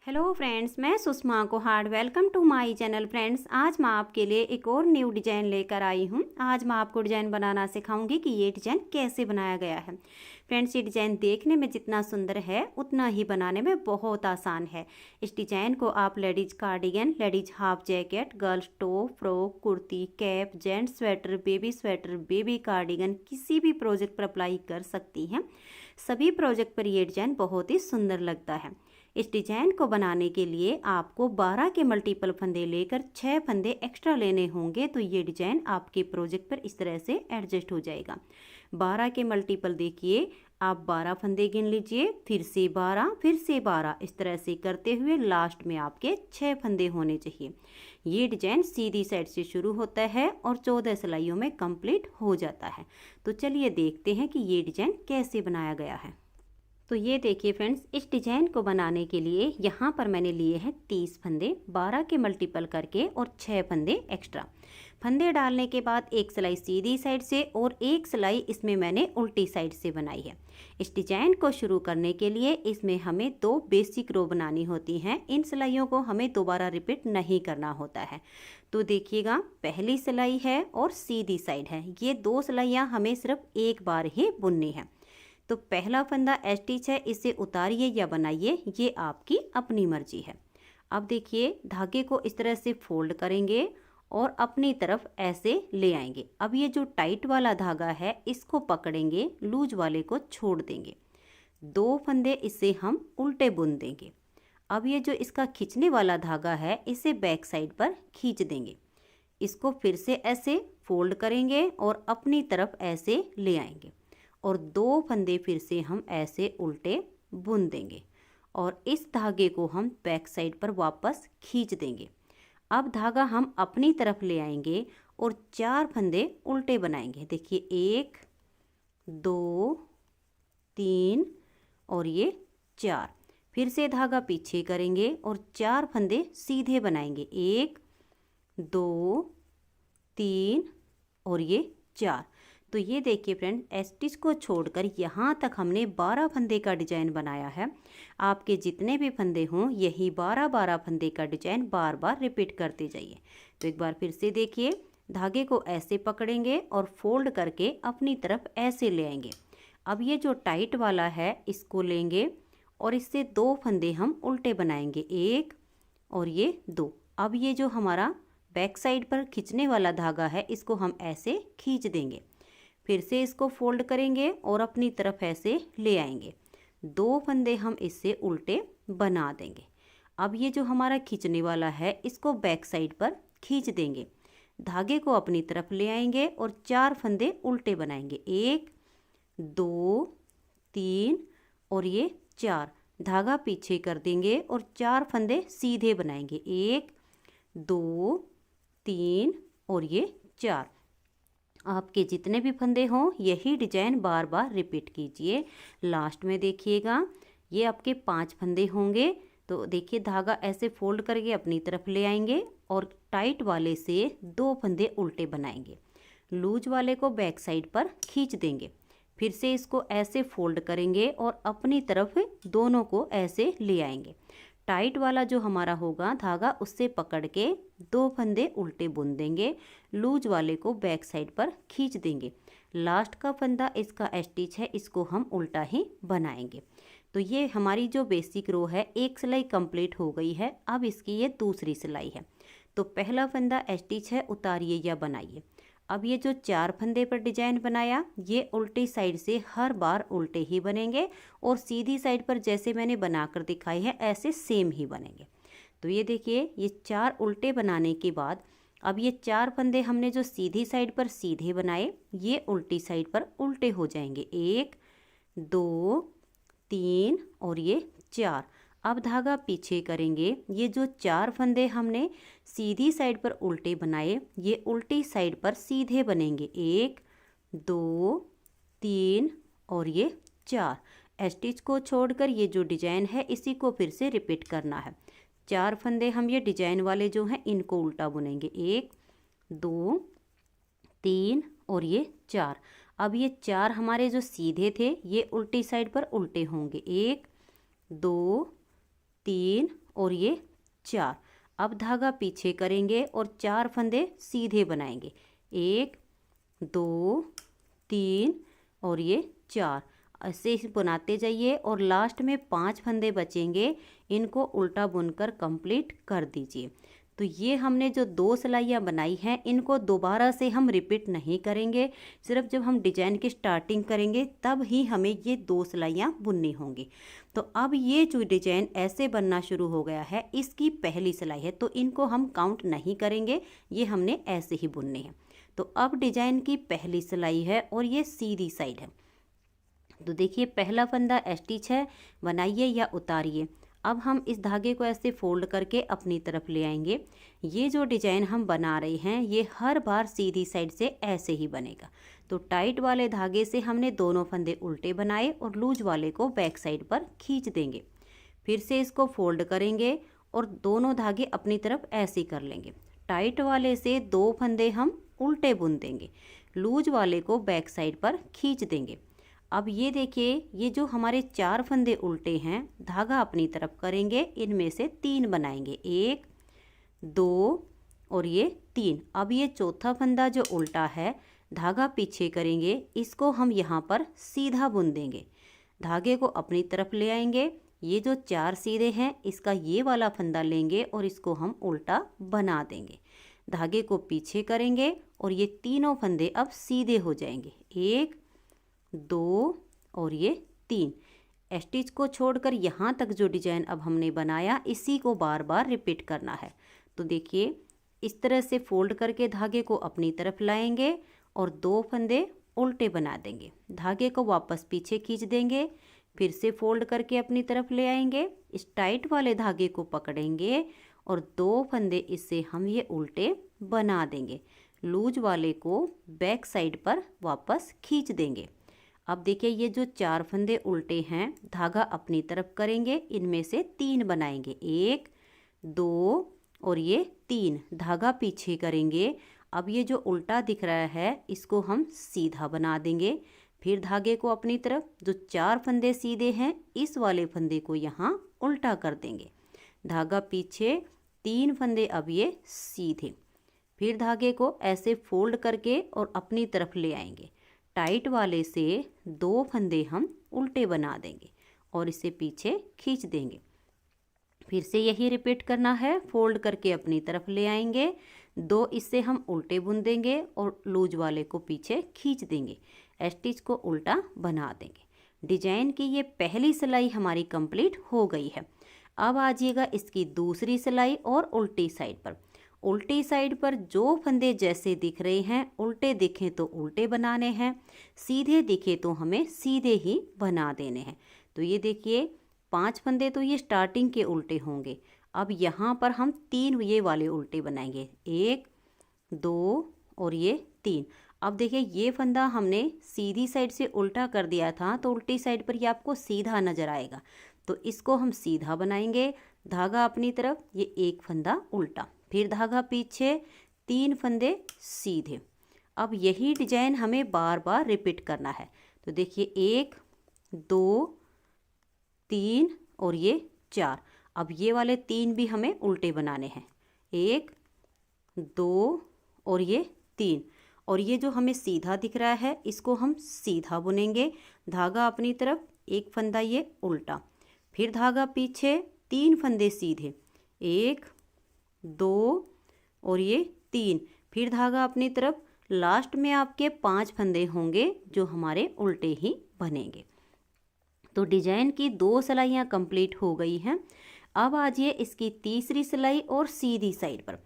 Hello friends, मैं Sushma Kohad. Welcome to my channel. Friends, आज मैं आपके लिए एक और न्यू डिज़ाइन लेकर आई हूँ। आज मैं आपको डिज़ाइन बनाना सिखाऊंगी कि ये डिज़ाइन कैसे बनाया गया है। फ्रेंड्स, ये डिज़ाइन देखने में जितना सुंदर है उतना ही बनाने में बहुत आसान है। इस डिज़ाइन को आप ladies cardigan, ladies half jacket, girls top, frock, kurti, cap, gents sweater, baby cardigan किसी भी प्रोजेक्ट पर अप्लाई कर सकती हैं। सभी प्रोजेक्ट पर ये डिज़ाइन बहुत ही सुंदर लगता है। इस डिजाइन को बनाने के लिए आपको 12 के मल्टीपल फंदे लेकर 6 फंदे एक्स्ट्रा लेने होंगे, तो ये डिजाइन आपके प्रोजेक्ट पर इस तरह से एडजस्ट हो जाएगा। 12 के मल्टीपल देखिए, आप 12 फंदे गिन लीजिए, फिर से 12, फिर से 12, इस तरह से करते हुए लास्ट में आपके 6 फंदे होने चाहिए। ये डिजाइन सीधी साइड से शुरू होता है और 14 सिलाइयों में कंप्लीट हो जाता है। तो चलिए देखते हैं कि ये डिजाइन कैसे बनाया गया है। तो ये देखिए फ्रेंड्स, इस डिजाइन को बनाने के लिए यहाँ पर मैंने लिए हैं 30 फंदे, 12 के मल्टीपल करके और 6 फंदे एक्स्ट्रा। फंदे डालने के बाद एक सिलाई सीधी साइड से और एक सिलाई इसमें मैंने उल्टी साइड से बनाई है। इस डिजाइन को शुरू करने के लिए इसमें हमें 2 बेसिक रो बनानी होती हैं। इन सिलाइयों को हमें दोबारा रिपीट नहीं करना होता है। तो देखिएगा, पहली सिलाई है और सीधी साइड है। ये 2 सिलाइयाँ हमें सिर्फ एक बार ही बुननी है। तो पहला फंदा स्टिच है, इसे उतारिए या बनाइए, ये आपकी अपनी मर्जी है। अब देखिए, धागे को इस तरह से फोल्ड करेंगे और अपनी तरफ ऐसे ले आएंगे। अब ये जो टाइट वाला धागा है इसको पकड़ेंगे, लूज वाले को छोड़ देंगे। 2 फंदे इसे हम उल्टे बुन देंगे। अब ये जो इसका खींचने वाला धागा है इसे बैक साइड पर खींच देंगे। इसको फिर से ऐसे फोल्ड करेंगे और अपनी तरफ ऐसे ले आएंगे और 2 फंदे फिर से हम ऐसे उल्टे बुन देंगे और इस धागे को हम बैक साइड पर वापस खींच देंगे। अब धागा हम अपनी तरफ ले आएंगे और 4 फंदे उल्टे बनाएंगे। देखिए, 1 2 3 और ये 4। फिर से धागा पीछे करेंगे और 4 फंदे सीधे बनाएंगे। 1 2 3 और ये 4। तो ये देखिए फ्रेंड, स्टिच को छोड़कर यहाँ तक हमने 12 फंदे का डिजाइन बनाया है। आपके जितने भी फंदे हों यही 12 फंदे का डिजाइन बार बार रिपीट करते जाइए। तो एक बार फिर से देखिए, धागे को ऐसे पकड़ेंगे और फोल्ड करके अपनी तरफ ऐसे ले आएंगे। अब ये जो टाइट वाला है इसको लेंगे और इससे 2 फंदे हम उल्टे बनाएंगे, 1 और ये 2। अब ये जो हमारा बैक साइड पर खींचने वाला धागा है इसको हम ऐसे खींच देंगे। फिर से इसको फोल्ड करेंगे और अपनी तरफ ऐसे ले आएंगे। 2 फंदे हम इससे उल्टे बना देंगे। अब ये जो हमारा खींचने वाला है इसको बैक साइड पर खींच देंगे। धागे को अपनी तरफ ले आएंगे और 4 फंदे उल्टे बनाएंगे, 1 2 3 और ये 4। धागा पीछे कर देंगे और 4 फंदे सीधे बनाएंगे, 1 2 3 और ये 4। आपके जितने भी फंदे हों यही डिजाइन बार बार रिपीट कीजिए। लास्ट में देखिएगा, ये आपके 5 फंदे होंगे। तो देखिए, धागा ऐसे फोल्ड करके अपनी तरफ ले आएंगे और टाइट वाले से 2 फंदे उल्टे बनाएंगे। लूज वाले को बैक साइड पर खींच देंगे। फिर से इसको ऐसे फोल्ड करेंगे और अपनी तरफ दोनों को ऐसे ले आएंगे। टाइट वाला जो हमारा होगा धागा उससे पकड़ के 2 फंदे उल्टे बुन देंगे। लूज वाले को बैक साइड पर खींच देंगे। लास्ट का फंदा इसका स्टिच है, इसको हम उल्टा ही बनाएंगे। तो ये हमारी जो बेसिक रो है, एक सिलाई कंप्लीट हो गई है। अब इसकी ये दूसरी सिलाई है। तो पहला फंदा स्टिच है, उतारिए या बनाइए। अब ये जो 4 फंदे पर डिजाइन बनाया ये उल्टी साइड से हर बार उल्टे ही बनेंगे और सीधी साइड पर जैसे मैंने बनाकर दिखाई है ऐसे सेम ही बनेंगे। तो ये देखिए, ये 4 उल्टे बनाने के बाद अब ये 4 फंदे हमने जो सीधी साइड पर सीधे बनाए ये उल्टी साइड पर उल्टे हो जाएंगे, 1 2 3 और ये 4। अब धागा पीछे करेंगे। ये जो 4 फंदे हमने सीधी साइड पर उल्टे बनाए ये उल्टी साइड पर सीधे बनेंगे, 1 2 3 और ये 4। स्टिच को छोड़कर ये जो डिजाइन है इसी को फिर से रिपीट करना है। 4 फंदे हम ये डिजाइन वाले जो हैं इनको उल्टा बुनेंगे, 1 2 3 और ये 4। अब ये 4 हमारे जो सीधे थे ये उल्टी साइड पर उल्टे होंगे, 1 2 3 और ये 4। अब धागा पीछे करेंगे और 4 फंदे सीधे बनाएंगे, 1 2 3 और ये 4। ऐसे ही बनाते जाइए और लास्ट में 5 फंदे बचेंगे, इनको उल्टा बुनकर कंप्लीट कर दीजिए। तो ये हमने जो 2 सिलाइयाँ बनाई हैं इनको दोबारा से हम रिपीट नहीं करेंगे, सिर्फ जब हम डिजाइन की स्टार्टिंग करेंगे तब ही हमें ये 2 सिलाइयाँ बुननी होंगी। तो अब ये जो डिजाइन ऐसे बनना शुरू हो गया है, इसकी पहली सिलाई है, तो इनको हम काउंट नहीं करेंगे, ये हमने ऐसे ही बुनने हैं। तो अब डिजाइन की पहली सिलाई है और ये सीधी साइड है। तो देखिए पहला फंदा स्टिच है, बनाइए या उतारिए। अब हम इस धागे को ऐसे फोल्ड करके अपनी तरफ ले आएंगे। ये जो डिजाइन हम बना रहे हैं ये हर बार सीधी साइड से ऐसे ही बनेगा। तो टाइट वाले धागे से हमने दोनों फंदे उल्टे बनाए और लूज वाले को बैक साइड पर खींच देंगे। फिर से इसको फोल्ड करेंगे और दोनों धागे अपनी तरफ ऐसे कर लेंगे। टाइट वाले से 2 फंदे हम उल्टे बुन देंगे, लूज वाले को बैक साइड पर खींच देंगे। अब ये देखिए ये जो हमारे 4 फंदे उल्टे हैं, धागा अपनी तरफ करेंगे, इनमें से 3 बनाएंगे, 1 2 और ये 3। अब ये चौथा फंदा जो उल्टा है, धागा पीछे करेंगे, इसको हम यहाँ पर सीधा बुन देंगे। धागे को अपनी तरफ ले आएंगे, ये जो 4 सीधे हैं इसका ये वाला फंदा लेंगे और इसको हम उल्टा बना देंगे। धागे को पीछे करेंगे और ये तीनों फंदे अब सीधे हो जाएंगे, 1 2 और ये 3। स्टिच को छोड़कर यहाँ तक जो डिजाइन अब हमने बनाया इसी को बार बार रिपीट करना है। तो देखिए इस तरह से फोल्ड करके धागे को अपनी तरफ लाएंगे और 2 फंदे उल्टे बना देंगे, धागे को वापस पीछे खींच देंगे, फिर से फोल्ड करके अपनी तरफ ले आएंगे, इस टाइट वाले धागे को पकड़ेंगे और 2 फंदे इससे हम ये उल्टे बना देंगे, लूज वाले को बैक साइड पर वापस खींच देंगे। अब देखिए ये जो 4 फंदे उल्टे हैं, धागा अपनी तरफ करेंगे, इनमें से 3 बनाएंगे, 1 2 और ये 3। धागा पीछे करेंगे। अब ये जो उल्टा दिख रहा है इसको हम सीधा बना देंगे। फिर धागे को अपनी तरफ, जो 4 फंदे सीधे हैं इस वाले फंदे को यहाँ उल्टा कर देंगे, धागा पीछे, 3 फंदे अब ये सीधे। फिर धागे को ऐसे फोल्ड करके और अपनी तरफ ले आएंगे, टाइट वाले से 2 फंदे हम उल्टे बना देंगे और इसे पीछे खींच देंगे। फिर से यही रिपीट करना है, फोल्ड करके अपनी तरफ ले आएंगे, 2 इससे हम उल्टे बुन देंगे और लूज वाले को पीछे खींच देंगे, स्टिच को उल्टा बना देंगे। डिजाइन की ये पहली सिलाई हमारी कंप्लीट हो गई है। अब आ जाइएगा इसकी दूसरी सिलाई और उल्टी साइड पर। उल्टी साइड पर जो फंदे जैसे दिख रहे हैं, उल्टे दिखे तो उल्टे बनाने हैं, सीधे दिखे तो हमें सीधे ही बना देने हैं। तो ये देखिए 5 फंदे तो ये स्टार्टिंग के उल्टे होंगे। अब यहाँ पर हम 3 ये वाले उल्टे बनाएंगे, 1 2 और ये 3। अब देखिए ये फंदा हमने सीधी साइड से उल्टा कर दिया था, तो उल्टी साइड पर ये आपको सीधा नजर आएगा, तो इसको हम सीधा बनाएंगे, धागा अपनी तरफ, ये 1 फंदा उल्टा, फिर धागा पीछे, 3 फंदे सीधे। अब यही डिजाइन हमें बार बार रिपीट करना है। तो देखिए 1 2 3 और ये 4। अब ये वाले 3 भी हमें उल्टे बनाने हैं, 1 2 और ये 3। और ये जो हमें सीधा दिख रहा है इसको हम सीधा बुनेंगे, धागा अपनी तरफ, 1 फंदा ये उल्टा, फिर धागा पीछे, 3 फंदे सीधे, 1 2 और ये 3, फिर धागा अपनी तरफ, लास्ट में आपके 5 फंदे होंगे जो हमारे उल्टे ही बनेंगे। तो डिजाइन की 2 सिलाइयाँ कंप्लीट हो गई हैं। अब आ जाइए इसकी तीसरी सिलाई और सीधी साइड पर।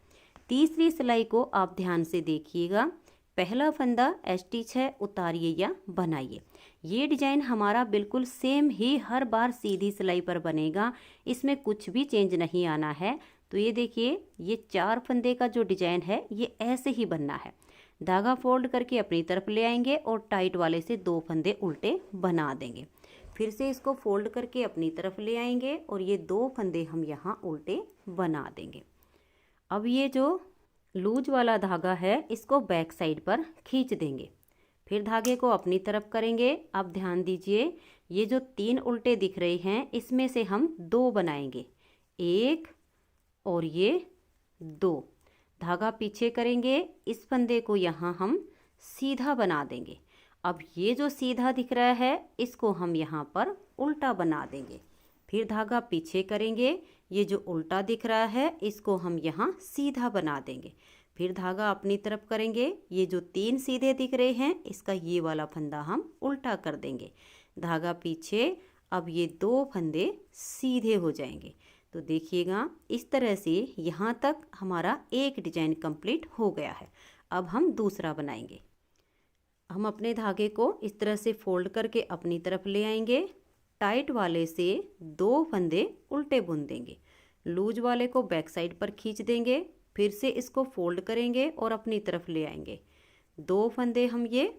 तीसरी सिलाई को आप ध्यान से देखिएगा, पहला फंदा स्टिच है, उतारिए या बनाइए। ये डिजाइन हमारा बिल्कुल सेम ही हर बार सीधी सिलाई पर बनेगा, इसमें कुछ भी चेंज नहीं आना है। तो ये देखिए ये 4 फंदे का जो डिजाइन है ये ऐसे ही बनना है, धागा फोल्ड करके अपनी तरफ ले आएंगे और टाइट वाले से 2 फंदे उल्टे बना देंगे, फिर से इसको फोल्ड करके अपनी तरफ ले आएंगे और ये 2 फंदे हम यहाँ उल्टे बना देंगे। अब ये जो लूज वाला धागा है इसको बैक साइड पर खींच देंगे, फिर धागे को अपनी तरफ करेंगे। अब ध्यान दीजिए ये जो 3 उल्टे दिख रहे हैं इसमें से हम 2 बनाएंगे, 1 और ये 2। धागा पीछे करेंगे, इस फंदे को यहाँ हम सीधा बना देंगे। अब ये जो सीधा दिख रहा है इसको हम यहाँ पर उल्टा बना देंगे। फिर धागा पीछे करेंगे, ये जो उल्टा दिख रहा है इसको हम यहाँ सीधा बना देंगे। फिर धागा अपनी तरफ करेंगे, ये जो 3 सीधे दिख रहे हैं इसका ये वाला फंदा हम उल्टा कर देंगे। धागा पीछे, अब ये 2 फंदे सीधे हो जाएंगे। तो देखिएगा इस तरह से यहाँ तक हमारा एक डिजाइन कंप्लीट हो गया है। अब हम दूसरा बनाएंगे। हम अपने धागे को इस तरह से फोल्ड करके अपनी तरफ ले आएंगे। टाइट वाले से 2 फंदे उल्टे बुन देंगे। लूज वाले को बैक साइड पर खींच देंगे। फिर से इसको फोल्ड करेंगे और अपनी तरफ ले आएंगे। 2 फंदे हम ये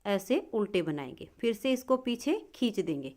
ऐसे उल्टे बनाएंगे। फिर से इसको पीछे खींच देंगे।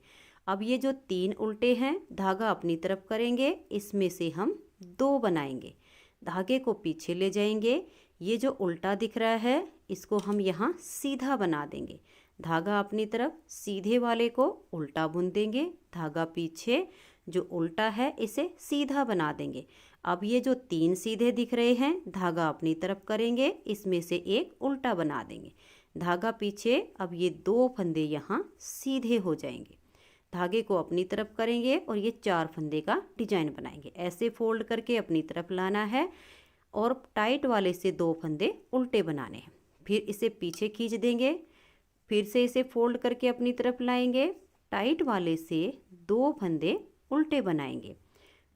अब ये जो 3 उल्टे हैं धागा अपनी तरफ करेंगे, इसमें से हम 2 बनाएंगे। धागे को पीछे ले जाएंगे। ये जो उल्टा दिख रहा है इसको हम यहाँ सीधा बना देंगे। धागा अपनी तरफ, सीधे वाले को उल्टा बुन देंगे। धागा पीछे, जो उल्टा है इसे सीधा बना देंगे। अब ये जो 3 सीधे दिख रहे हैं धागा अपनी तरफ करेंगे, इसमें से एक उल्टा बना देंगे। धागा पीछे, अब ये 2 फंदे यहाँ सीधे हो जाएंगे। धागे को अपनी तरफ करेंगे और ये 4 फंदे का डिजाइन बनाएंगे। ऐसे फोल्ड करके अपनी तरफ लाना है और टाइट वाले से 2 फंदे उल्टे बनाने हैं। फिर इसे पीछे खींच देंगे। फिर से इसे फोल्ड करके अपनी तरफ लाएंगे। टाइट वाले से 2 फंदे उल्टे बनाएंगे।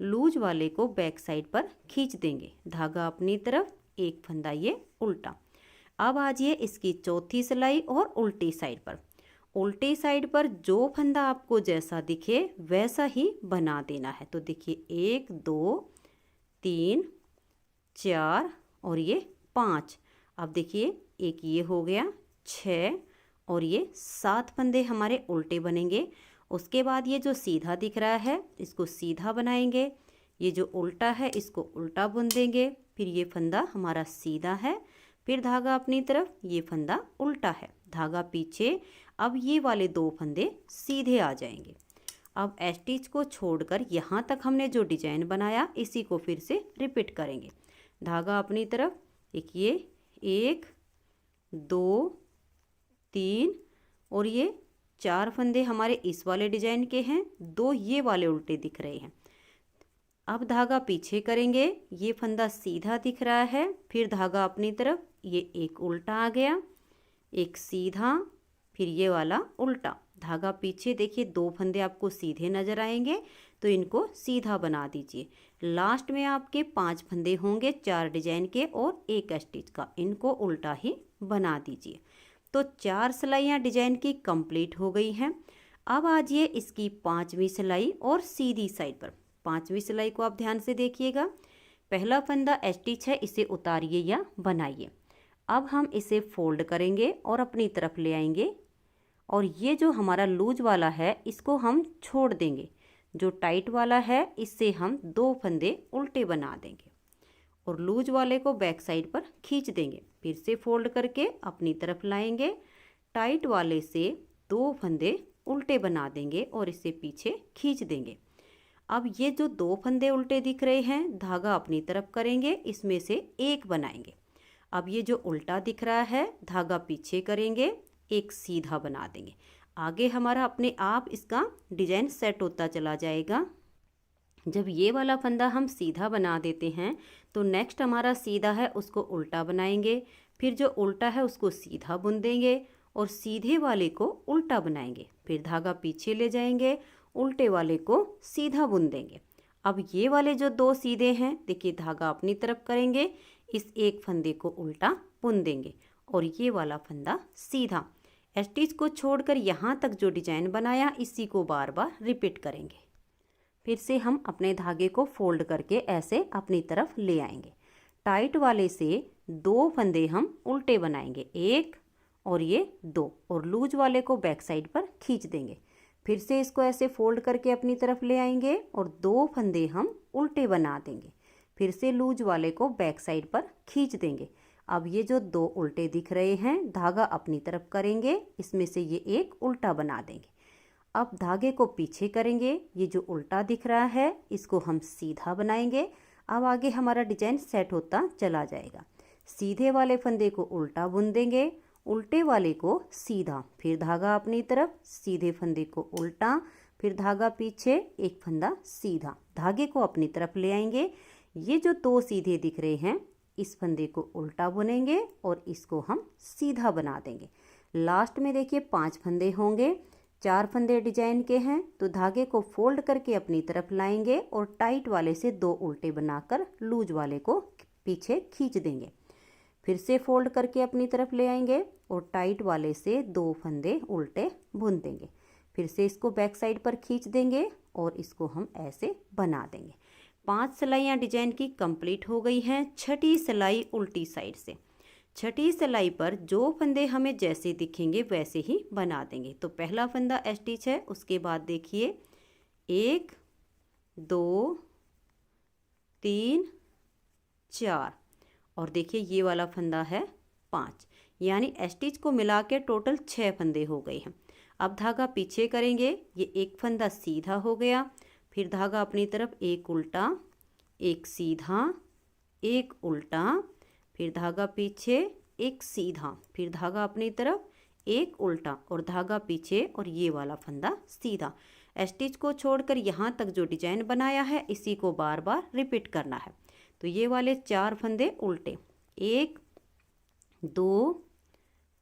लूज वाले को बैक साइड पर खींच देंगे। धागा अपनी तरफ, एक फंदा ये उल्टा। अब आ जाइए इसकी चौथी सिलाई और उल्टी साइड पर। उल्टी साइड पर जो फंदा आपको जैसा दिखे वैसा ही बना देना है। तो देखिए 1 2 3 4 और ये 5। अब देखिए एक ये हो गया 6 और ये 7 फंदे हमारे उल्टे बनेंगे। उसके बाद ये जो सीधा दिख रहा है इसको सीधा बनाएंगे। ये जो उल्टा है इसको उल्टा बुन देंगे। फिर ये फंदा हमारा सीधा है। फिर धागा अपनी तरफ, ये फंदा उल्टा है। धागा पीछे, अब ये वाले 2 फंदे सीधे आ जाएंगे। अब स्टिच को छोड़कर यहाँ तक हमने जो डिजाइन बनाया इसी को फिर से रिपीट करेंगे। धागा अपनी तरफ, देखिए 1 2 3 और ये 4 फंदे हमारे इस वाले डिजाइन के हैं। 2 ये वाले उल्टे दिख रहे हैं। अब धागा पीछे करेंगे, ये फंदा सीधा दिख रहा है। फिर धागा अपनी तरफ, ये एक उल्टा आ गया, एक सीधा, फिर ये वाला उल्टा। धागा पीछे, देखिए 2 फंदे आपको सीधे नजर आएंगे तो इनको सीधा बना दीजिए। लास्ट में आपके 5 फंदे होंगे 4 डिजाइन के और एक स्टिच का, इनको उल्टा ही बना दीजिए। तो 4 सिलाइयाँ डिजाइन की कंप्लीट हो गई हैं। अब आ जाइए इसकी 5वीं सिलाई और सीधी साइड पर। 5वीं सिलाई को आप ध्यान से देखिएगा। पहला फंदा स्टिच है, इसे उतारिए या बनाइए। अब हम इसे फोल्ड करेंगे और अपनी तरफ ले आएंगे और ये जो हमारा लूज वाला है इसको हम छोड़ देंगे। जो टाइट वाला है इससे हम 2 फंदे उल्टे बना देंगे और लूज वाले को बैक साइड पर खींच देंगे। फिर से फोल्ड करके अपनी तरफ लाएंगे। टाइट वाले से 2 फंदे उल्टे बना देंगे और इसे पीछे खींच देंगे। अब ये जो 2 फंदे उल्टे दिख रहे हैं धागा अपनी तरफ करेंगे, इसमें से एक बनाएंगे। अब ये जो उल्टा दिख रहा है धागा पीछे करेंगे, एक सीधा बना देंगे। आगे हमारा अपने आप इसका डिजाइन सेट होता चला जाएगा। जब ये वाला फंदा हम सीधा बना देते हैं तो नेक्स्ट हमारा सीधा है उसको उल्टा बनाएंगे। फिर जो उल्टा है उसको सीधा बुन देंगे और सीधे वाले को उल्टा बनाएंगे। फिर धागा पीछे ले जाएंगे, उल्टे वाले को सीधा बुन देंगे। अब ये वाले जो 2 सीधे हैं, देखिए धागा अपनी तरफ करेंगे, इस एक फंदे को उल्टा बुन देंगे और ये वाला फंदा सीधा। स्टिच को छोड़कर यहाँ तक जो डिजाइन बनाया इसी को बार बार रिपीट करेंगे। फिर से हम अपने धागे को फोल्ड करके ऐसे अपनी तरफ ले आएंगे। टाइट वाले से 2 फंदे हम उल्टे बनाएंगे, 1 और ये 2, और लूज वाले को बैक साइड पर खींच देंगे। फिर से इसको ऐसे फोल्ड करके अपनी तरफ ले आएंगे और 2 फंदे हम उल्टे बना देंगे। फिर से लूज वाले को बैक साइड पर खींच देंगे। अब ये जो 2 उल्टे दिख रहे हैं धागा अपनी तरफ करेंगे, इसमें से ये एक उल्टा बना देंगे। अब धागे को पीछे करेंगे, ये जो उल्टा दिख रहा है इसको हम सीधा बनाएंगे। अब आगे हमारा डिजाइन सेट होता चला जाएगा। सीधे वाले फंदे को उल्टा बुन देंगे, उल्टे वाले को सीधा, फिर धागा अपनी तरफ, सीधे फंदे को उल्टा, फिर धागा पीछे, एक फंदा सीधा, धागे को अपनी तरफ ले आएंगे। ये जो दो सीधे दिख रहे हैं इस फंदे को उल्टा बुनेंगे और इसको हम सीधा बना देंगे। लास्ट में देखिए 5 फंदे होंगे, 4 फंदे डिजाइन के हैं, तो धागे को फोल्ड करके अपनी तरफ लाएंगे और टाइट वाले से 2 उल्टे बनाकर लूज वाले को पीछे खींच देंगे। फिर से फोल्ड करके अपनी तरफ ले आएंगे और टाइट वाले से 2 फंदे उल्टे बुन देंगे। फिर से इसको बैक साइड पर खींच देंगे और इसको हम ऐसे बना देंगे। 5 सिलाइयाँ डिजाइन की कंप्लीट हो गई हैं। छठी सिलाई उल्टी साइड से, छठी सिलाई पर जो फंदे हमें जैसे दिखेंगे वैसे ही बना देंगे। तो पहला फंदा स्टिच है, उसके बाद देखिए 1 2 3 4 और देखिए ये वाला फंदा है 5, यानी स्टिच को मिला के टोटल 6 फंदे हो गए हैं। अब धागा पीछे करेंगे, ये एक फंदा सीधा हो गया, फिर धागा अपनी तरफ, एक उल्टा, एक सीधा, एक उल्टा, फिर धागा पीछे, एक सीधा, फिर धागा अपनी तरफ, एक उल्टा और धागा पीछे और ये वाला फंदा सीधा। स्टिच को छोड़कर यहाँ तक जो डिजाइन बनाया है इसी को बार बार रिपीट करना है। तो ये वाले 4 फंदे उल्टे, 1 2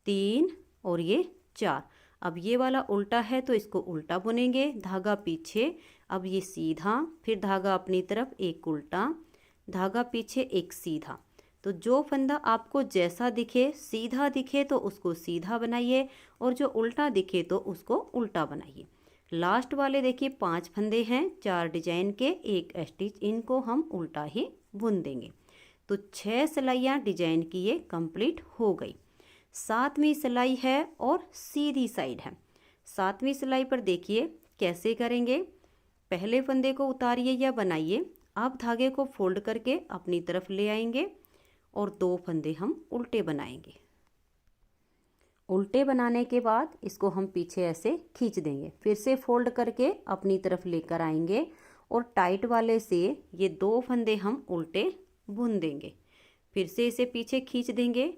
3 और ये 4। अब ये वाला उल्टा है तो इसको उल्टा बुनेंगे, धागा पीछे, अब ये सीधा, फिर धागा अपनी तरफ, एक उल्टा, धागा पीछे, एक सीधा। तो जो फंदा आपको जैसा दिखे, सीधा दिखे तो उसको सीधा बनाइए और जो उल्टा दिखे तो उसको उल्टा बनाइए। लास्ट वाले देखिए 5 फंदे हैं, 4 डिजाइन के, एक स्टिच, इनको हम उल्टा ही बुन देंगे। तो 6 सिलाइयाँ डिजाइन की ये कंप्लीट हो गई। 7वीं सिलाई है और सीधी साइड है। 7वीं सिलाई पर देखिए कैसे करेंगे। पहले फंदे को उतारिए या बनाइए, आप धागे को फोल्ड करके अपनी तरफ ले आएंगे और 2 फंदे हम उल्टे बनाएंगे। उल्टे बनाने के बाद इसको हम पीछे ऐसे खींच देंगे, फिर से फोल्ड करके अपनी तरफ लेकर आएंगे और टाइट वाले से ये 2 फंदे हम उल्टे बुन देंगे, फिर से इसे पीछे खींच देंगे।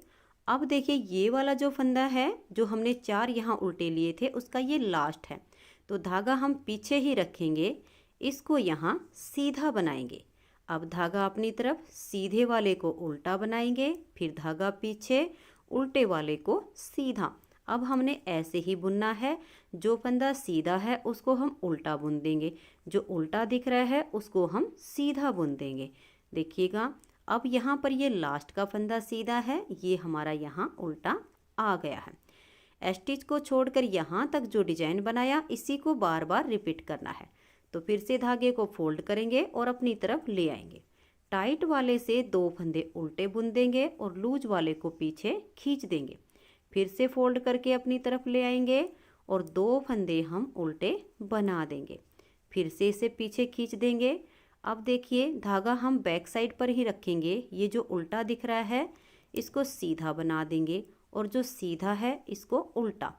अब देखिए ये वाला जो फंदा है जो हमने 4 यहाँ उल्टे लिए थे उसका ये लास्ट है, तो धागा हम पीछे ही रखेंगे, इसको यहाँ सीधा बनाएंगे। अब धागा अपनी तरफ, सीधे वाले को उल्टा बनाएंगे, फिर धागा पीछे, उल्टे वाले को सीधा। अब हमने ऐसे ही बुनना है, जो फंदा सीधा है उसको हम उल्टा बुन देंगे, जो उल्टा दिख रहा है उसको हम सीधा बुन देंगे। देखिएगा अब यहाँ पर ये लास्ट का फंदा सीधा है, ये हमारा यहाँ उल्टा आ गया है। स्टिच को छोड़कर यहाँ तक जो डिजाइन बनाया इसी को बार बार रिपीट करना है। तो फिर से धागे को फोल्ड करेंगे और अपनी तरफ ले आएंगे, टाइट वाले से 2 फंदे उल्टे बुन देंगे और लूज वाले को पीछे खींच देंगे, फिर से फोल्ड करके अपनी तरफ ले आएंगे और 2 फंदे हम उल्टे बना देंगे, फिर से इसे पीछे खींच देंगे। अब देखिए धागा हम बैक साइड पर ही रखेंगे, ये जो उल्टा दिख रहा है इसको सीधा बना देंगे और जो सीधा है इसको उल्टा।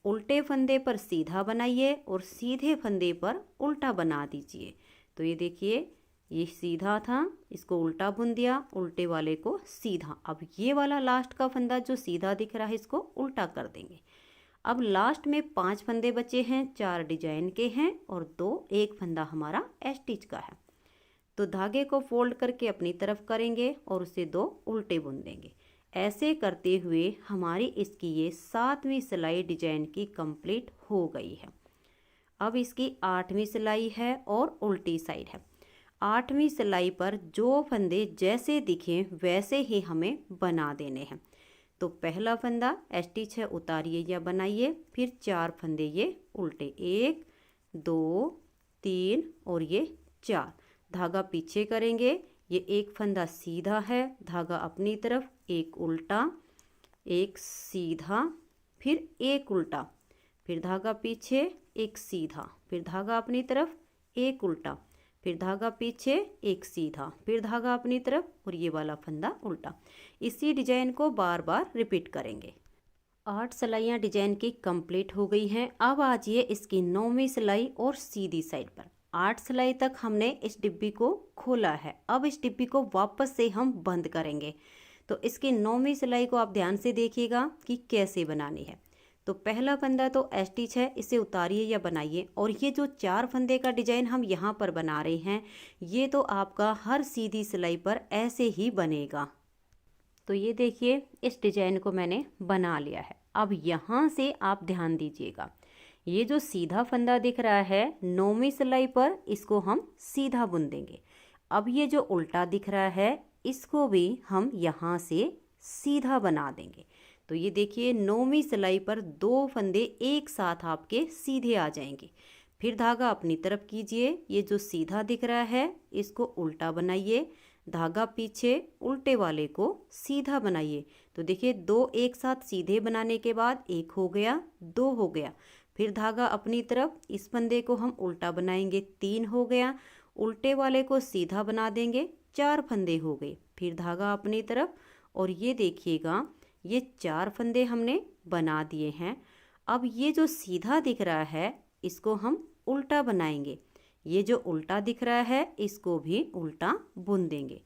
उल्टे फंदे पर सीधा बनाइए और सीधे फंदे पर उल्टा बना दीजिए। तो ये देखिए ये सीधा था, इसको उल्टा बुन दिया, उल्टे वाले को सीधा। अब ये वाला लास्ट का फंदा जो सीधा दिख रहा है इसको उल्टा कर देंगे। अब लास्ट में 5 फंदे बचे हैं, 4 डिजाइन के हैं और 1 फंदा हमारा स्टिच का है। तो धागे को फोल्ड करके अपनी तरफ करेंगे और उसे 2 उल्टे बुन देंगे। ऐसे करते हुए हमारी इसकी ये 7वीं सिलाई डिजाइन की कंप्लीट हो गई है। अब इसकी 8वीं सिलाई है और उल्टी साइड है। 8वीं सिलाई पर जो फंदे जैसे दिखें वैसे ही हमें बना देने हैं। तो पहला फंदा स्टिच है, उतारिए या बनाइए, फिर 4 फंदे ये उल्टे, 1 2 3 और ये 4। धागा पीछे करेंगे, ये एक फंदा सीधा है, धागा अपनी तरफ, एक उल्टा, एक सीधा, फिर एक उल्टा, फिर धागा पीछे, एक सीधा, फिर धागा अपनी तरफ, एक उल्टा, फिर धागा पीछे, एक सीधा, फिर धागा अपनी तरफ और ये वाला फंदा उल्टा। इसी डिजाइन को बार बार रिपीट करेंगे। 8 सिलाइयाँ डिजाइन की कंप्लीट हो गई हैं। अब आ जाइए इसकी 9वीं सिलाई और सीधी साइड पर। 8 सिलाई तक हमने इस डिब्बी को खोला है। अब इस डिब्बी को वापस से हम बंद करेंगे। तो इसकी 9वीं सिलाई को आप ध्यान से देखिएगा कि कैसे बनानी है। तो पहला फंदा तो स्टिच है, इसे उतारिए या बनाइए। और ये जो 4 फंदे का डिजाइन हम यहाँ पर बना रहे हैं, ये तो आपका हर सीधी सिलाई पर ऐसे ही बनेगा। तो ये देखिए इस डिजाइन को मैंने बना लिया है। अब यहाँ से आप ध्यान दीजिएगा, ये जो सीधा फंदा दिख रहा है 9वीं सिलाई पर, इसको हम सीधा बुन देंगे। अब ये जो उल्टा दिख रहा है इसको भी हम यहाँ से सीधा बना देंगे। तो ये देखिए 9वीं सिलाई पर 2 फंदे एक साथ आपके सीधे आ जाएंगे। फिर धागा अपनी तरफ कीजिए, ये जो सीधा दिख रहा है इसको उल्टा बनाइए, धागा पीछे, उल्टे वाले को सीधा बनाइए। तो देखिए 2 एक साथ सीधे बनाने के बाद 1 हो गया, 2 हो गया। फिर धागा अपनी तरफ, इस फंदे को हम उल्टा बनाएंगे, 3 हो गया। उल्टे वाले को सीधा बना देंगे, 4 फंदे हो गए। फिर धागा अपनी तरफ, और ये देखिएगा ये 4 फंदे हमने बना दिए हैं। अब ये जो सीधा दिख रहा है इसको हम उल्टा बनाएंगे। ये जो उल्टा दिख रहा है इसको भी उल्टा बुन देंगे।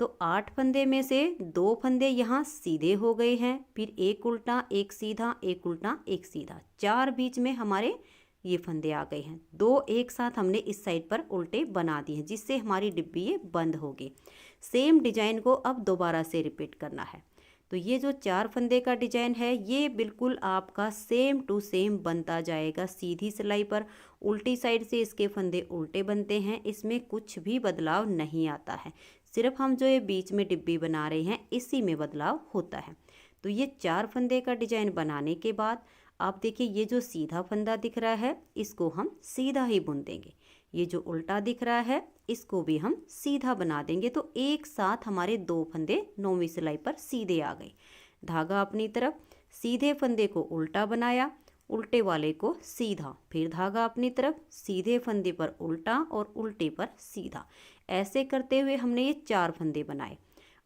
तो 8 फंदे में से 2 फंदे यहाँ सीधे हो गए हैं, फिर 1 उल्टा, 1 सीधा, 1 उल्टा, 1 सीधा, 4 बीच में हमारे ये फंदे आ गए हैं। 2 एक साथ हमने इस साइड पर उल्टे बना दिए हैं, जिससे हमारी डिब्बी ये बंद होगी। सेम डिजाइन को अब दोबारा से रिपीट करना है। तो ये जो 4 फंदे का डिजाइन है ये बिल्कुल आपका सेम टू सेम बनता जाएगा। सीधी सिलाई पर उल्टी साइड से इसके फंदे उल्टे बनते हैं, इसमें कुछ भी बदलाव नहीं आता है। सिर्फ हम जो ये बीच में डिब्बी बना रहे हैं इसी में बदलाव होता है। तो ये 4 फंदे का डिजाइन बनाने के बाद आप देखिए ये जो सीधा फंदा दिख रहा है इसको हम सीधा ही बुन देंगे। ये जो उल्टा दिख रहा है इसको भी हम सीधा बना देंगे। तो एक साथ हमारे 2 फंदे 9वीं सिलाई पर सीधे आ गए। धागा अपनी तरफ, सीधे फंदे को उल्टा बनाया, उल्टे वाले को सीधा, फिर धागा अपनी तरफ, सीधे फंदे पर उल्टा और उल्टे पर सीधा। ऐसे करते हुए हमने ये 4 फंदे बनाए।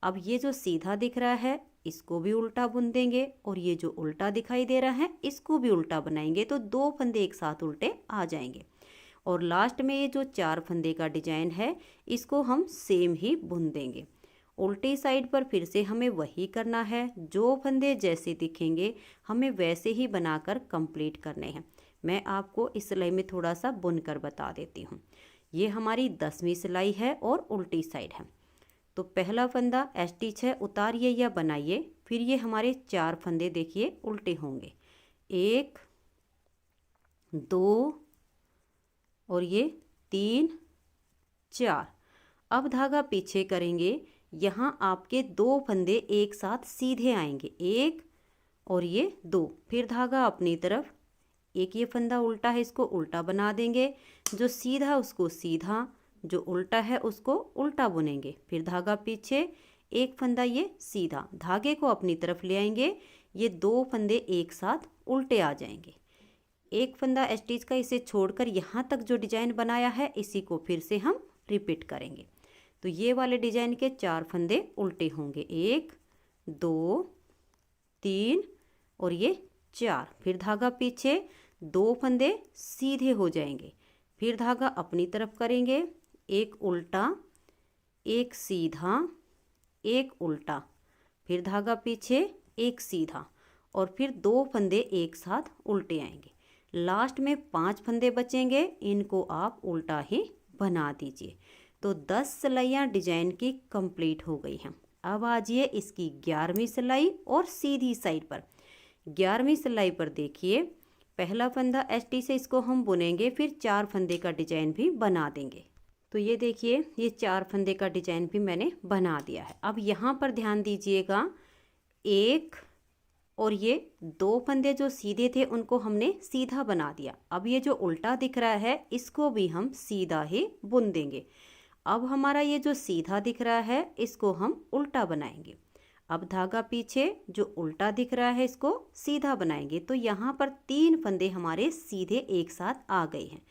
अब ये जो सीधा दिख रहा है इसको भी उल्टा बुन देंगे, और ये जो उल्टा दिखाई दे रहा है इसको भी उल्टा बनाएंगे। तो 2 फंदे एक साथ उल्टे आ जाएंगे। और लास्ट में ये जो 4 फंदे का डिजाइन है इसको हम सेम ही बुन देंगे। उल्टी साइड पर फिर से हमें वही करना है, जो फंदे जैसे दिखेंगे हमें वैसे ही बनाकर कंप्लीट करने हैं। मैं आपको इस सिलाई में थोड़ा सा बुन कर बता देती हूँ। ये हमारी 10वीं सिलाई है और उल्टी साइड है। तो पहला फंदा स्टिच है, उतारिए या बनाइए। फिर ये हमारे 4 फंदे देखिए उल्टे होंगे, 1 2 और ये 3 4। अब धागा पीछे करेंगे, यहाँ आपके 2 फंदे एक साथ सीधे आएंगे, 1 और ये 2। फिर धागा अपनी तरफ, एक ये फंदा उल्टा है इसको उल्टा बना देंगे, जो सीधा उसको सीधा, जो उल्टा है उसको उल्टा बुनेंगे। फिर धागा पीछे, एक फंदा ये सीधा, धागे को अपनी तरफ ले आएंगे, ये 2 फंदे एक साथ उल्टे आ जाएंगे। एक फंदा स्टिच का इसे छोड़कर यहाँ तक जो डिजाइन बनाया है इसी को फिर से हम रिपीट करेंगे। तो ये वाले डिजाइन के 4 फंदे उल्टे होंगे, 1 2 3 और ये 4। फिर धागा पीछे, 2 फंदे सीधे हो जाएंगे। फिर धागा अपनी तरफ करेंगे, एक उल्टा, एक सीधा, एक उल्टा, फिर धागा पीछे, एक सीधा, और फिर 2 फंदे एक साथ उल्टे आएंगे। लास्ट में 5 फंदे बचेंगे, इनको आप उल्टा ही बना दीजिए। तो 10 सिलाइयाँ डिजाइन की कंप्लीट हो गई हैं। अब आ जाइए इसकी 11वीं सिलाई और सीधी साइड पर। 11वीं सिलाई पर देखिए पहला फंदा स्टिच से इसको हम बुनेंगे, फिर 4 फंदे का डिजाइन भी बना देंगे। तो ये देखिए ये 4 फंदे का डिजाइन भी मैंने बना दिया है। अब यहाँ पर ध्यान दीजिएगा, 1 और ये 2 फंदे जो सीधे थे उनको हमने सीधा बना दिया। अब ये जो उल्टा दिख रहा है इसको भी हम सीधा ही बुन देंगे। अब हमारा ये जो सीधा दिख रहा है इसको हम उल्टा बनाएंगे। अब धागा पीछे, जो उल्टा दिख रहा है इसको सीधा बनाएंगे। तो यहाँ पर 3 फंदे हमारे सीधे एक साथ आ गए हैं।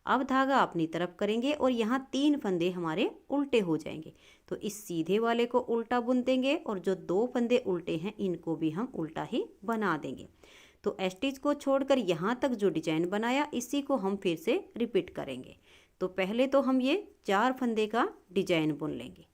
अब धागा अपनी तरफ करेंगे और यहाँ 3 फंदे हमारे उल्टे हो जाएंगे। तो इस सीधे वाले को उल्टा बुन देंगे और जो 2 फंदे उल्टे हैं इनको भी हम उल्टा ही बना देंगे। तो स्टिच को छोड़कर यहाँ तक जो डिजाइन बनाया इसी को हम फिर से रिपीट करेंगे। तो पहले तो हम ये 4 फंदे का डिजाइन बुन लेंगे।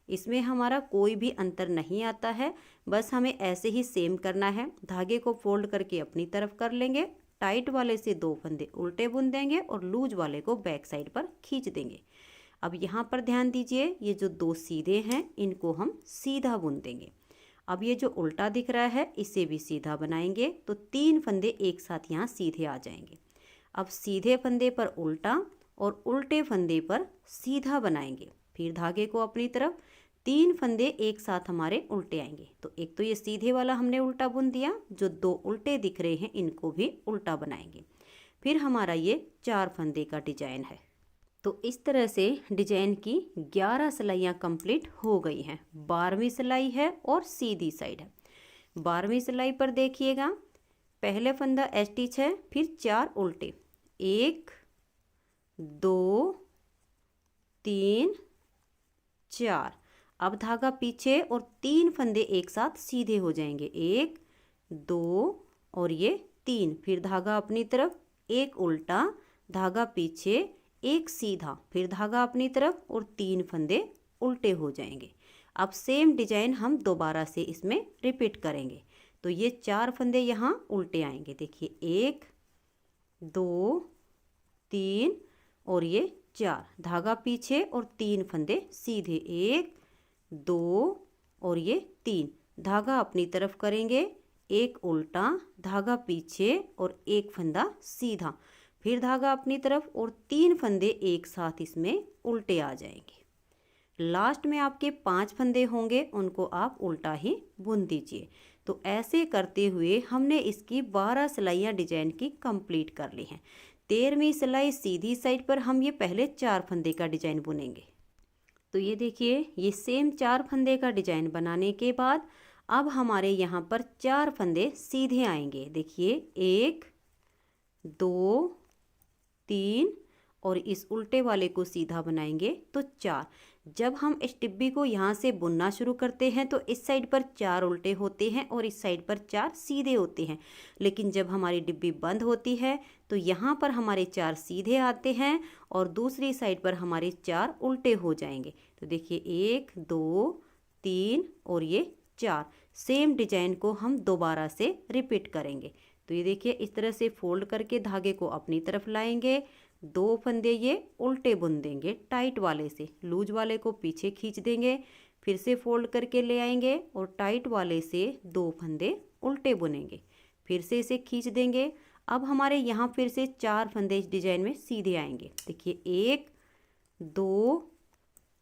इसमें हमारा कोई भी अंतर नहीं आता है, बस हमें ऐसे ही सेम करना है। धागे को फोल्ड करके अपनी तरफ कर लेंगे, टाइट वाले से 2 फंदे उल्टे बुन देंगे और लूज वाले को बैक साइड पर खींच देंगे। अब यहाँ पर ध्यान दीजिए, ये जो 2 सीधे हैं इनको हम सीधा बुन देंगे। अब ये जो उल्टा दिख रहा है इसे भी सीधा बनाएंगे, तो 3 फंदे एक साथ यहाँ सीधे आ जाएंगे। अब सीधे फंदे पर उल्टा और उल्टे फंदे पर सीधा बनाएंगे। फिर धागे को अपनी तरफ, 3 फंदे एक साथ हमारे उल्टे आएंगे। तो एक तो ये सीधे वाला हमने उल्टा बुन दिया, जो 2 उल्टे दिख रहे हैं इनको भी उल्टा बनाएंगे। फिर हमारा ये 4 फंदे का डिजाइन है। तो इस तरह से डिजाइन की 11 सिलाइयाँ कंप्लीट हो गई हैं। 12वीं सिलाई है और सीधी साइड है। 12वीं सिलाई पर देखिएगा, पहले फंदा स्टिच है, फिर 4 उल्टे, 1 2 3 4। अब धागा पीछे और 3 फंदे एक साथ सीधे हो जाएंगे, 1 2 और ये 3। फिर धागा अपनी तरफ, 1 उल्टा, धागा पीछे, 1 सीधा, फिर धागा अपनी तरफ और 3 फंदे उल्टे हो जाएंगे। अब सेम डिजाइन हम दोबारा से इसमें रिपीट करेंगे। तो ये 4 फंदे यहाँ उल्टे आएंगे, देखिए 1 2 3 और ये 4। धागा पीछे और 3 फंदे सीधे, 1 2 और ये 3। धागा अपनी तरफ करेंगे, 1 उल्टा, धागा पीछे और 1 फंदा सीधा, फिर धागा अपनी तरफ और 3 फंदे एक साथ इसमें उल्टे आ जाएंगे। लास्ट में आपके 5 फंदे होंगे, उनको आप उल्टा ही बुन दीजिए। तो ऐसे करते हुए हमने इसकी 12 सिलाइयाँ डिजाइन की कंप्लीट कर ली हैं। 13वीं सिलाई सीधी साइड पर हम ये पहले 4 फंदे का डिजाइन बुनेंगे। तो ये देखिए, ये सेम 4 फंदे का डिजाइन बनाने के बाद अब हमारे यहाँ पर 4 फंदे सीधे आएंगे। देखिए 1 2 3 और इस उल्टे वाले को सीधा बनाएंगे तो 4। जब हम इस डिब्बी को यहाँ से बुनना शुरू करते हैं तो इस साइड पर 4 उल्टे होते हैं और इस साइड पर 4 सीधे होते हैं, लेकिन जब हमारी डिब्बी बंद होती है तो यहाँ पर हमारे 4 सीधे आते हैं और दूसरी साइड पर हमारे 4 उल्टे हो जाएंगे। तो देखिए 1 2 3 और ये 4। सेम डिजाइन को हम दोबारा से रिपीट करेंगे। तो ये देखिए, इस तरह से फोल्ड करके धागे को अपनी तरफ लाएंगे, 2 फंदे ये उल्टे बुन देंगे टाइट वाले से, लूज वाले को पीछे खींच देंगे, फिर से फोल्ड करके ले आएंगे और टाइट वाले से 2 फंदे उल्टे बुनेंगे, फिर से इसे खींच देंगे। अब हमारे यहाँ फिर से 4 फंदे इस डिजाइन में सीधे आएंगे। देखिए 1 2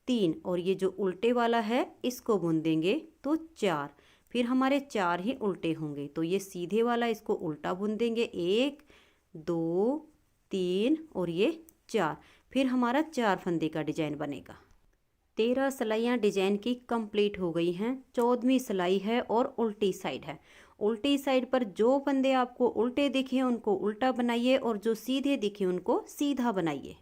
3 और ये जो उल्टे वाला है इसको बुन देंगे तो 4। फिर हमारे 4 ही उल्टे होंगे, तो ये सीधे वाला इसको उल्टा बुन देंगे, 1 2 3 और ये 4। फिर हमारा 4 फंदे का डिजाइन बनेगा। 13 सिलाइयाँ डिजाइन की कंप्लीट हो गई हैं। 14वीं सिलाई है और उल्टी साइड है। उल्टी साइड पर जो फंदे आपको उल्टे दिखे उनको उल्टा बनाइए और जो सीधे दिखे उनको सीधा बनाइए।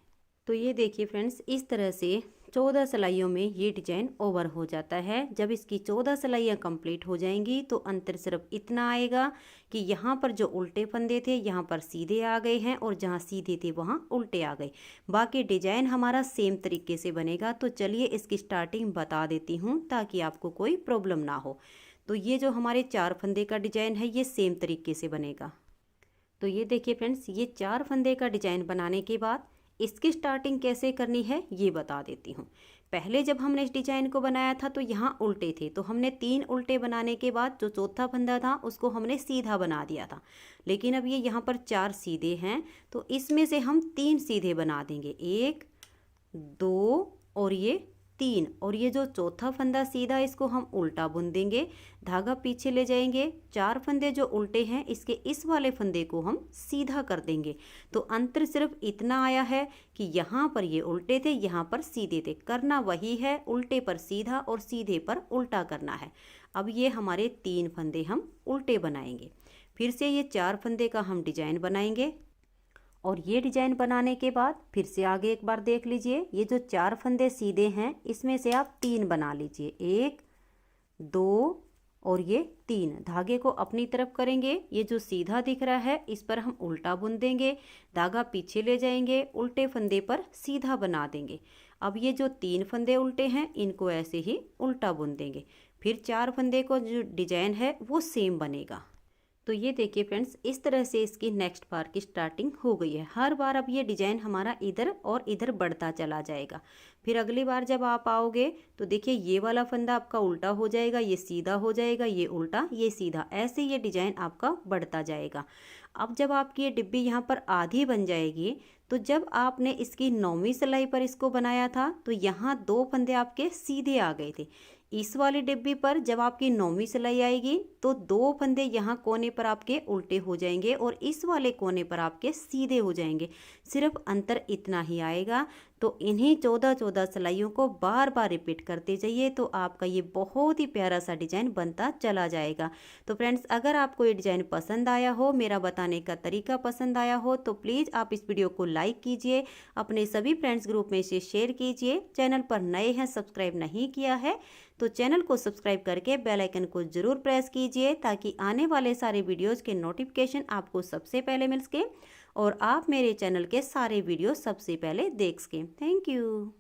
तो ये देखिए फ्रेंड्स, इस तरह से 14 सिलाइयों में ये डिजाइन ओवर हो जाता है। जब इसकी 14 सिलाइयाँ कंप्लीट हो जाएंगी तो अंतर सिर्फ इतना आएगा कि यहाँ पर जो उल्टे फंदे थे यहाँ पर सीधे आ गए हैं और जहाँ सीधे थे वहाँ उल्टे आ गए। बाकी डिजाइन हमारा सेम तरीके से बनेगा। तो चलिए इसकी स्टार्टिंग बता देती हूँ ताकि आपको कोई प्रॉब्लम ना हो। तो ये जो हमारे 4 फंदे का डिजाइन है ये सेम तरीके से बनेगा। तो ये देखिए फ्रेंड्स, ये 4 फंदे का डिजाइन बनाने के बाद इसकी स्टार्टिंग कैसे करनी है ये बता देती हूँ। पहले जब हमने इस डिजाइन को बनाया था तो यहाँ उल्टे थे, तो हमने 3 उल्टे बनाने के बाद जो चौथा फंदा था उसको हमने सीधा बना दिया था। लेकिन अब ये यहाँ पर 4 सीधे हैं तो इसमें से हम 3 सीधे बना देंगे, 1 2 और ये 3। और ये जो चौथा फंदा सीधा इसको हम उल्टा बुन देंगे, धागा पीछे ले जाएंगे, 4 फंदे जो उल्टे हैं इसके इस वाले फंदे को हम सीधा कर देंगे। तो अंतर सिर्फ इतना आया है कि यहाँ पर ये उल्टे थे, यहाँ पर सीधे थे। करना वही है, उल्टे पर सीधा और सीधे पर उल्टा करना है। अब ये हमारे 3 फंदे हम उल्टे बनाएंगे। फिर से ये 4 फंदे का हम डिजाइन बनाएंगे और ये डिजाइन बनाने के बाद फिर से आगे एक बार देख लीजिए, ये जो 4 फंदे सीधे हैं इसमें से आप 3 बना लीजिए, 1 2 और ये 3। धागे को अपनी तरफ करेंगे, ये जो सीधा दिख रहा है इस पर हम उल्टा बुन देंगे, धागा पीछे ले जाएंगे, उल्टे फंदे पर सीधा बना देंगे। अब ये जो 3 फंदे उल्टे हैं इनको ऐसे ही उल्टा बुन देंगे, फिर 4 फंदे को जो डिजाइन है वो सेम बनेगा। तो ये देखिए फ्रेंड्स, इस तरह से इसकी नेक्स्ट बार की स्टार्टिंग हो गई है। हर बार अब ये डिजाइन हमारा इधर और इधर बढ़ता चला जाएगा। फिर अगली बार जब आप आओगे तो देखिए ये वाला फंदा आपका उल्टा हो जाएगा, ये सीधा हो जाएगा, ये उल्टा, ये सीधा, ऐसे ये डिजाइन आपका बढ़ता जाएगा। अब जब आपकी ये डिब्बी यहाँ पर आधी बन जाएगी तो जब आपने इसकी 9वीं सिलाई पर इसको बनाया था तो यहाँ 2 फंदे आपके सीधे आ गए थे। इस वाली डिब्बी पर जब आपकी 9वीं सिलाई आएगी तो 2 फंदे यहाँ कोने पर आपके उल्टे हो जाएंगे और इस वाले कोने पर आपके सीधे हो जाएंगे। सिर्फ अंतर इतना ही आएगा। तो इन्हीं 14 सिलाइयों को बार बार रिपीट करते जाइए तो आपका ये बहुत ही प्यारा सा डिजाइन बनता चला जाएगा। तो फ्रेंड्स, अगर आपको ये डिजाइन पसंद आया हो, मेरा बताने का तरीका पसंद आया हो तो प्लीज़ आप इस वीडियो को लाइक कीजिए, अपने सभी फ्रेंड्स ग्रुप में इसे शेयर कीजिए। चैनल पर नए हैं, सब्सक्राइब नहीं किया है तो चैनल को सब्सक्राइब करके बेल आइकन को ज़रूर प्रेस कीजिए ताकि आने वाले सारे वीडियोज़ के नोटिफिकेशन आपको सबसे पहले मिल सके और आप मेरे चैनल के सारे वीडियो सबसे पहले देख सकें। Thank you.